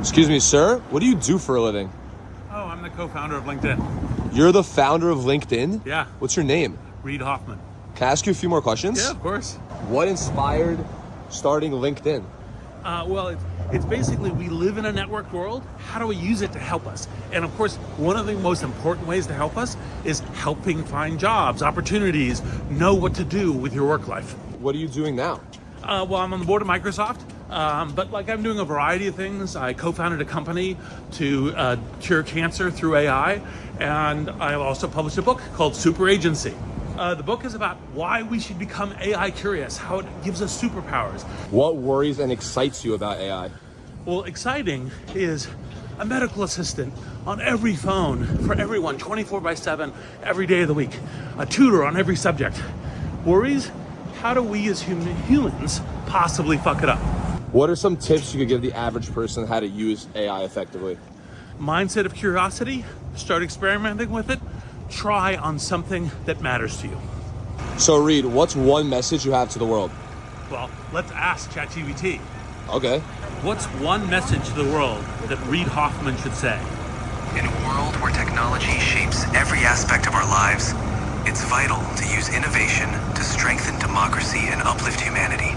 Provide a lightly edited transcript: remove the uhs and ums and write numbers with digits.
Excuse me, sir. What do you do for a living? Oh, I'm the co-founder of LinkedIn. You're the founder of LinkedIn? Yeah. What's your name? Reid Hoffman. Can I ask you a few more questions? Yeah, of course. What inspired starting LinkedIn? Well, it's basically we live in a networked world. How do we use it to help us? And of course, one of the most important ways to help us is helping find jobs, opportunities, know what to do with your work life. What are you doing now? Well, I'm on the board of Microsoft, but I'm doing a variety of things. I co-founded a company to cure cancer through AI, and I also published a book called Super Agency. The book is about why we should become AI curious, how it gives us superpowers. What worries and excites you about AI? Well, exciting is a medical assistant on every phone for everyone, 24/7, every day of the week. A tutor on every subject. Worries? How do we as humans possibly fuck it up? What are some tips you could give the average person how to use AI effectively? Mindset of curiosity, start experimenting with it, try on something that matters to you. So Reid, what's one message you have to the world? Well, let's ask ChatGPT. Okay. What's one message to the world that Reid Hoffman should say? In a world where technology shapes every aspect of our lives, it's vital to use innovation to strengthen democracy and uplift humanity.